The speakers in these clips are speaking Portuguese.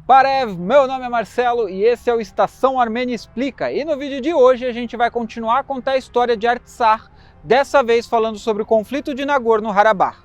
Parev, meu nome é Marcelo e esse é o Estação Armênia Explica. E no vídeo de hoje a gente vai continuar a contar a história de Artsakh, dessa vez falando sobre o conflito de Nagorno-Karabakh.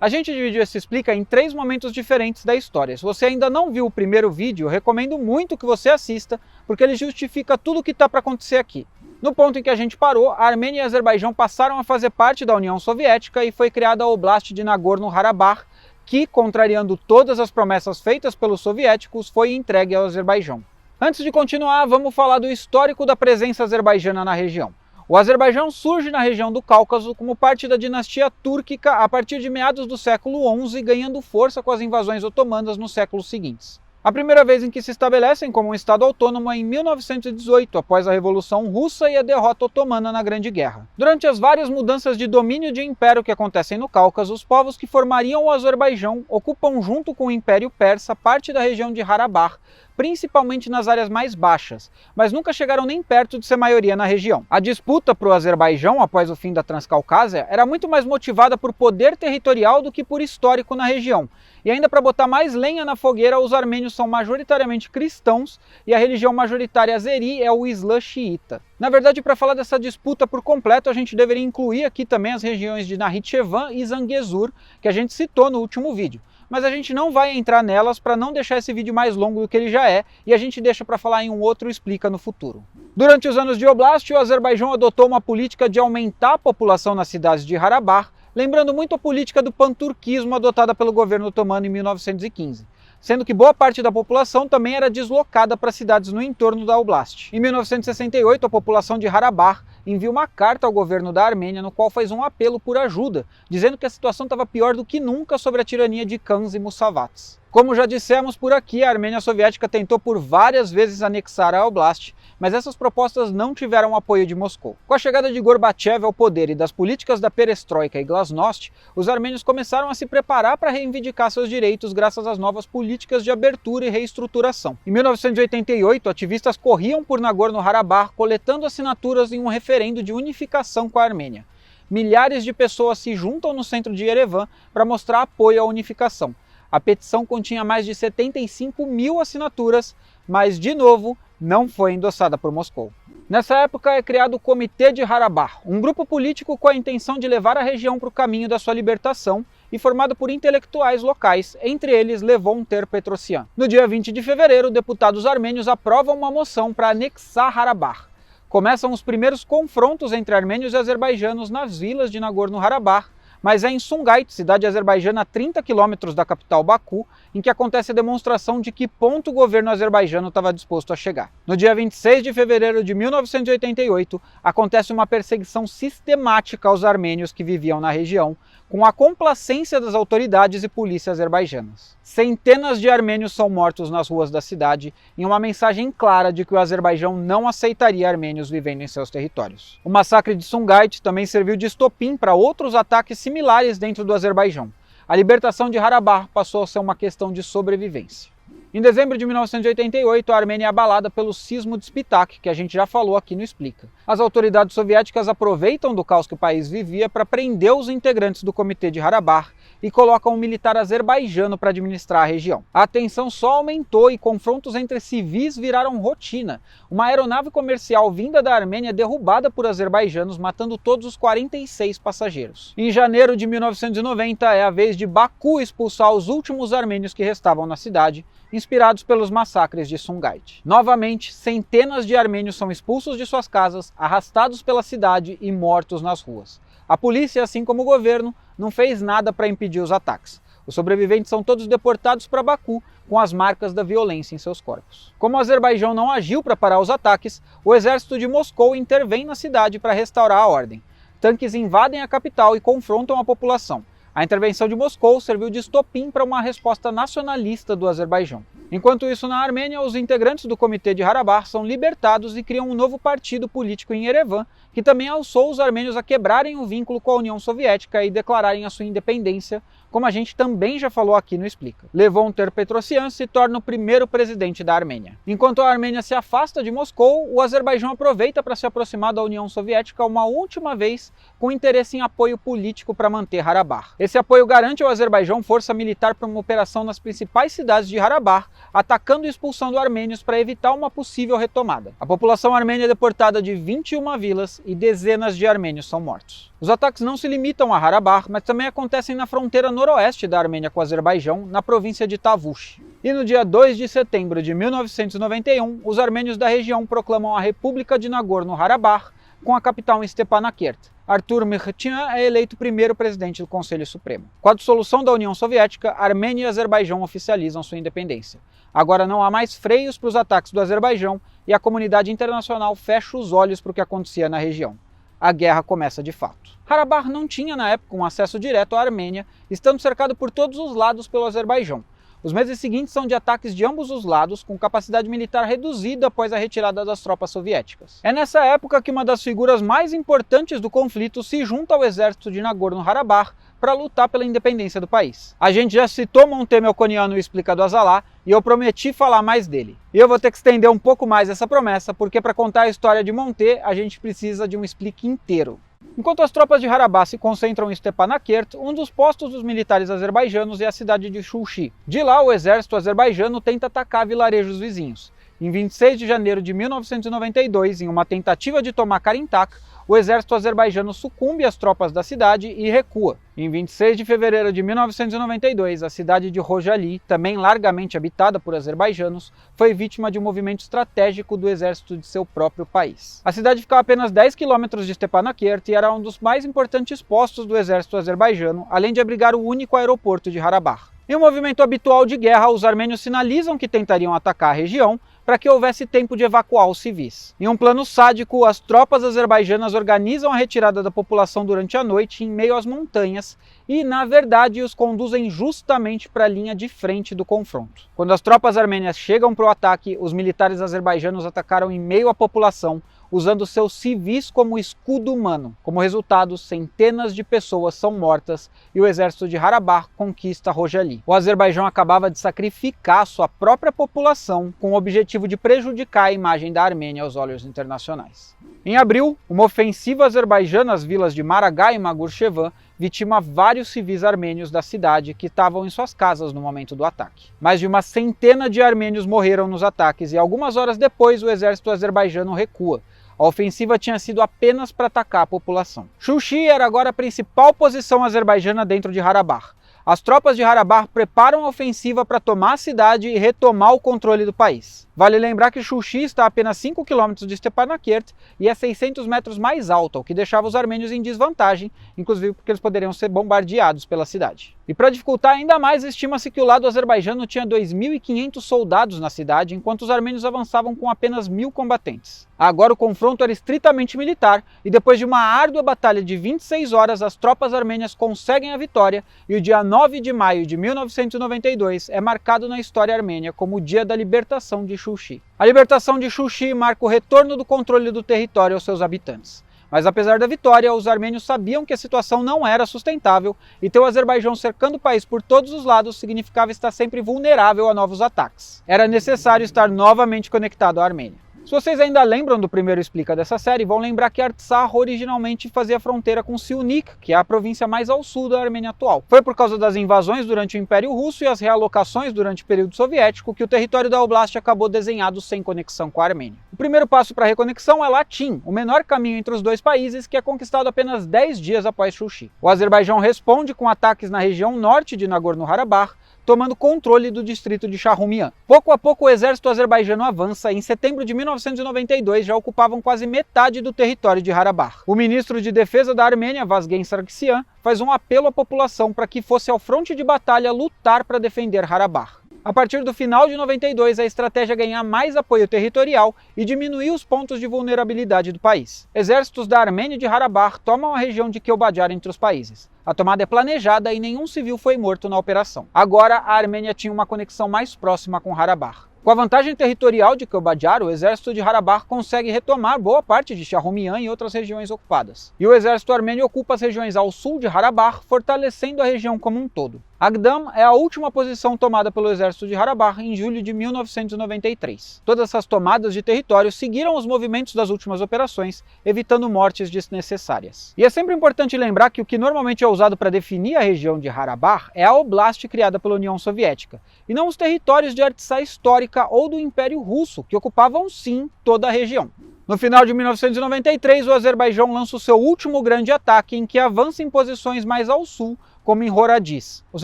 A gente dividiu esse Explica em 3 momentos diferentes da história. Se você ainda não viu o primeiro vídeo, eu recomendo muito que você assista, porque ele justifica tudo o que está para acontecer aqui. No ponto em que a gente parou, a Armênia e a Azerbaijão passaram a fazer parte da União Soviética e foi criada a Oblast de Nagorno-Karabakh, que, contrariando todas as promessas feitas pelos soviéticos, foi entregue ao Azerbaijão. Antes de continuar, vamos falar do histórico da presença azerbaijana na região. O Azerbaijão surge na região do Cáucaso como parte da dinastia túrquica a partir de meados do século XI, ganhando força com as invasões otomanas nos séculos seguintes. A primeira vez em que se estabelecem como um estado autônomo é em 1918, após a Revolução Russa e a derrota otomana na Grande Guerra. Durante as várias mudanças de domínio de império que acontecem no Cáucaso, os povos que formariam o Azerbaijão ocupam junto com o Império Persa parte da região de Karabakh, principalmente nas áreas mais baixas, mas nunca chegaram nem perto de ser maioria na região. A disputa para o Azerbaijão, após o fim da Transcaucásia, era muito mais motivada por poder territorial do que por histórico na região. E ainda para botar mais lenha na fogueira, os armênios são majoritariamente cristãos e a religião majoritária azeri é o Islã xiita. Na verdade, para falar dessa disputa por completo, a gente deveria incluir aqui também as regiões de Nakhitchevan e Zangezur, que a gente citou no último vídeo. Mas a gente não vai entrar nelas para não deixar esse vídeo mais longo do que ele já é, e a gente deixa para falar em um outro Explica no futuro. Durante os anos de Oblast, o Azerbaijão adotou uma política de aumentar a população nas cidades de Karabakh, lembrando muito a política do panturquismo adotada pelo governo otomano em 1915. Sendo que boa parte da população também era deslocada para cidades no entorno da Oblast. Em 1968, a população de Karabakh envia uma carta ao governo da Armênia no qual faz um apelo por ajuda, dizendo que a situação estava pior do que nunca sobre a tirania de Khans e Mussavats. Como já dissemos por aqui, a Armênia Soviética tentou por várias vezes anexar a Oblast, mas essas propostas não tiveram apoio de Moscou. Com a chegada de Gorbachev ao poder e das políticas da Perestroika e Glasnost, os armênios começaram a se preparar para reivindicar seus direitos graças às novas políticas de abertura e reestruturação. Em 1988, ativistas corriam por Nagorno-Karabakh coletando assinaturas em um referendo de unificação com a Armênia. Milhares de pessoas se juntam no centro de Yerevan para mostrar apoio à unificação. A petição continha mais de 75 mil assinaturas, mas, de novo, não foi endossada por Moscou. Nessa época é criado o Comitê de Karabakh, um grupo político com a intenção de levar a região para o caminho da sua libertação e formado por intelectuais locais, entre eles Levon Ter-Petrosyan. No dia 20 de fevereiro, deputados armênios aprovam uma moção para anexar Karabakh. Começam os primeiros confrontos entre armênios e azerbaijanos nas vilas de Nagorno-Karabakh, mas é em Sumgait, cidade azerbaijana a 30 quilômetros da capital Baku, em que acontece a demonstração de que ponto o governo azerbaijano estava disposto a chegar. No dia 26 de fevereiro de 1988, acontece uma perseguição sistemática aos armênios que viviam na região, com a complacência das autoridades e polícia azerbaijanas. Centenas de armênios são mortos nas ruas da cidade, em uma mensagem clara de que o Azerbaijão não aceitaria armênios vivendo em seus territórios. O massacre de Sumgait também serviu de estopim para outros ataques similares dentro do Azerbaijão. A libertação de Karabakh passou a ser uma questão de sobrevivência. Em dezembro de 1988, a Armênia é abalada pelo sismo de Spitak, que a gente já falou aqui no Explica. As autoridades soviéticas aproveitam do caos que o país vivia para prender os integrantes do Comitê de Karabakh e colocam um militar azerbaijano para administrar a região. A tensão só aumentou e confrontos entre civis viraram rotina. Uma aeronave comercial vinda da Armênia é derrubada por azerbaijanos, matando todos os 46 passageiros. Em janeiro de 1990, é a vez de Baku expulsar os últimos armênios que restavam na cidade, inspirados pelos massacres de Sumgait. Novamente, centenas de armênios são expulsos de suas casas, arrastados pela cidade e mortos nas ruas. A polícia, assim como o governo, não fez nada para impedir os ataques. Os sobreviventes são todos deportados para Baku, com as marcas da violência em seus corpos. Como o Azerbaijão não agiu para parar os ataques, o exército de Moscou intervém na cidade para restaurar a ordem. Tanques invadem a capital e confrontam a população. A intervenção de Moscou serviu de estopim para uma resposta nacionalista do Azerbaijão. Enquanto isso, na Armênia, os integrantes do Comitê de Karabakh são libertados e criam um novo partido político em Yerevan, que também alçou os armênios a quebrarem o vínculo com a União Soviética e declararem a sua independência, como a gente também já falou aqui no Explica. Levon Ter-Petrosyan se torna o primeiro presidente da Armênia. Enquanto a Armênia se afasta de Moscou, o Azerbaijão aproveita para se aproximar da União Soviética uma última vez, com interesse em apoio político para manter Karabakh. Esse apoio garante ao Azerbaijão força militar para uma operação nas principais cidades de Harabach, atacando e expulsando armênios para evitar uma possível retomada. A população armênia é deportada de 21 vilas e dezenas de armênios são mortos. Os ataques não se limitam a Harabach, mas também acontecem na fronteira noroeste da Armênia com o Azerbaijão, na província de Tavush. E no dia 2 de setembro de 1991, os armênios da região proclamam a República de Nagorno-Karabakh, com a capital em Stepanakert. Artur Mirtyan é eleito primeiro presidente do Conselho Supremo. Com a dissolução da União Soviética, Armênia e Azerbaijão oficializam sua independência. Agora não há mais freios para os ataques do Azerbaijão e a comunidade internacional fecha os olhos para o que acontecia na região. A guerra começa de fato. Harabach não tinha na época um acesso direto à Armênia, estando cercado por todos os lados pelo Azerbaijão. Os meses seguintes são de ataques de ambos os lados, com capacidade militar reduzida após a retirada das tropas soviéticas. É nessa época que uma das figuras mais importantes do conflito se junta ao exército de Nagorno-Karabakh para lutar pela independência do país. A gente já citou Monte Melkonian no Explica do Azalá e eu prometi falar mais dele. E eu vou ter que estender um pouco mais essa promessa, porque para contar a história de Monte, a gente precisa de um explique inteiro. Enquanto as tropas de Harabach se concentram em Stepanakert, um dos postos dos militares azerbaijanos é a cidade de Shushi. De lá, o exército azerbaijano tenta atacar vilarejos vizinhos. Em 26 de janeiro de 1992, em uma tentativa de tomar Carintak, o exército azerbaijano sucumbe às tropas da cidade e recua. Em 26 de fevereiro de 1992, a cidade de Rojali, também largamente habitada por azerbaijanos, foi vítima de um movimento estratégico do exército de seu próprio país. A cidade ficava a apenas 10 quilômetros de Stepanakert e era um dos mais importantes postos do exército azerbaijano, além de abrigar o único aeroporto de Harabach. Em um movimento habitual de guerra, os armênios sinalizam que tentariam atacar a região para que houvesse tempo de evacuar os civis. Em um plano sádico, as tropas azerbaijanas organizam a retirada da população durante a noite em meio às montanhas e, na verdade, os conduzem justamente para a linha de frente do confronto. Quando as tropas armênias chegam para o ataque, os militares azerbaijanos atacaram em meio à população, usando seus civis como escudo humano. Como resultado, centenas de pessoas são mortas e o exército de Harabach conquista Rojali. O Azerbaijão acabava de sacrificar sua própria população com o objetivo de prejudicar a imagem da Armênia aos olhos internacionais. Em abril, uma ofensiva azerbaijana às vilas de Maragá e Magurchevan vitima vários civis armênios da cidade que estavam em suas casas no momento do ataque. Mais de uma centena de armênios morreram nos ataques e algumas horas depois o exército azerbaijano recua. A ofensiva tinha sido apenas para atacar a população. Shushi era agora a principal posição azerbaijana dentro de Harabach. As tropas de Harabach preparam a ofensiva para tomar a cidade e retomar o controle do país. Vale lembrar que Shushi está a apenas 5 km de Stepanakert e é 600 metros mais alta, o que deixava os armênios em desvantagem, inclusive porque eles poderiam ser bombardeados pela cidade. E para dificultar ainda mais, estima-se que o lado azerbaijano tinha 2.500 soldados na cidade, enquanto os armênios avançavam com apenas 1.000 combatentes. Agora o confronto era estritamente militar, e depois de uma árdua batalha de 26 horas, as tropas armênias conseguem a vitória, e o dia 9 de maio de 1992 é marcado na história armênia como o dia da libertação de Shushi. A libertação de Shushi marca o retorno do controle do território aos seus habitantes. Mas apesar da vitória, os armênios sabiam que a situação não era sustentável e ter o Azerbaijão cercando o país por todos os lados significava estar sempre vulnerável a novos ataques. Era necessário estar novamente conectado à Armênia. Se vocês ainda lembram do primeiro Explica dessa série, vão lembrar que Artsakh originalmente fazia fronteira com Siunik, que é a província mais ao sul da Armênia atual. Foi por causa das invasões durante o Império Russo e as realocações durante o período soviético que o território da Oblast acabou desenhado sem conexão com a Armênia. O primeiro passo para a reconexão é Latim, o menor caminho entre os dois países, que é conquistado apenas 10 dias após Shushi. O Azerbaijão responde com ataques na região norte de Nagorno-Karabakh, tomando controle do distrito de Shahrumian. Pouco a pouco o exército azerbaijano avança e em setembro de 1992 já ocupavam quase metade do território de Harabach. O ministro de Defesa da Armênia, Vazgen Sargsyan, faz um apelo à população para que fosse ao fronte de batalha lutar para defender Harabach. A partir do final de 92, a estratégia é ganhar mais apoio territorial e diminuir os pontos de vulnerabilidade do país. Exércitos da Armênia e de Harabach tomam a região de Keobajar entre os países. A tomada é planejada e nenhum civil foi morto na operação. Agora, a Armênia tinha uma conexão mais próxima com Harabach. Com a vantagem territorial de Keobajar, o exército de Harabach consegue retomar boa parte de Shahrumian e outras regiões ocupadas. E o exército armênio ocupa as regiões ao sul de Harabach, fortalecendo a região como um todo. Agdam é a última posição tomada pelo exército de Harabach em julho de 1993. Todas essas tomadas de território seguiram os movimentos das últimas operações, evitando mortes desnecessárias. E é sempre importante lembrar que o que normalmente é usado para definir a região de Harabach é a oblast criada pela União Soviética, e não os territórios de Artsakh histórica ou do Império Russo, que ocupavam sim toda a região. No final de 1993, o Azerbaijão lança o seu último grande ataque, em que avança em posições mais ao sul, como em Horadiz. Os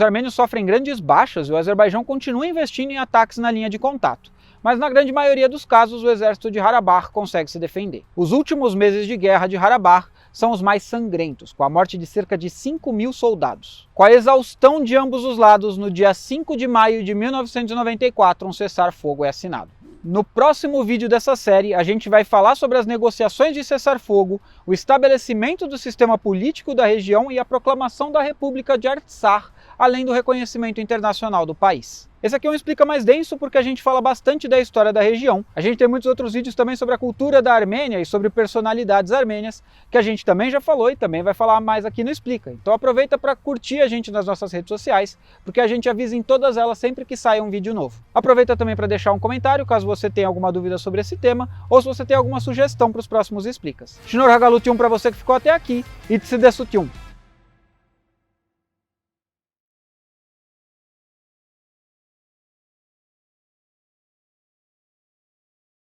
armênios sofrem grandes baixas e o Azerbaijão continua investindo em ataques na linha de contato, mas na grande maioria dos casos o exército de Harabach consegue se defender. Os últimos meses de guerra de Harabach são os mais sangrentos, com a morte de cerca de 5.000 soldados. Com a exaustão de ambos os lados, no dia 5 de maio de 1994, um cessar-fogo é assinado. No próximo vídeo dessa série, a gente vai falar sobre as negociações de cessar-fogo, o estabelecimento do sistema político da região e a proclamação da República de Artsakh, além do reconhecimento internacional do país. Esse aqui é um Explica Mais denso porque a gente fala bastante da história da região. A gente tem muitos outros vídeos também sobre a cultura da Armênia e sobre personalidades armênias, que a gente também já falou e também vai falar mais aqui no Explica. Então aproveita para curtir a gente nas nossas redes sociais, porque a gente avisa em todas elas sempre que sai um vídeo novo. Aproveita também para deixar um comentário caso você tenha alguma dúvida sobre esse tema, ou se você tem alguma sugestão para os próximos Explicas. Shinor Hagalutyum para você que ficou até aqui, e Tsidesutium.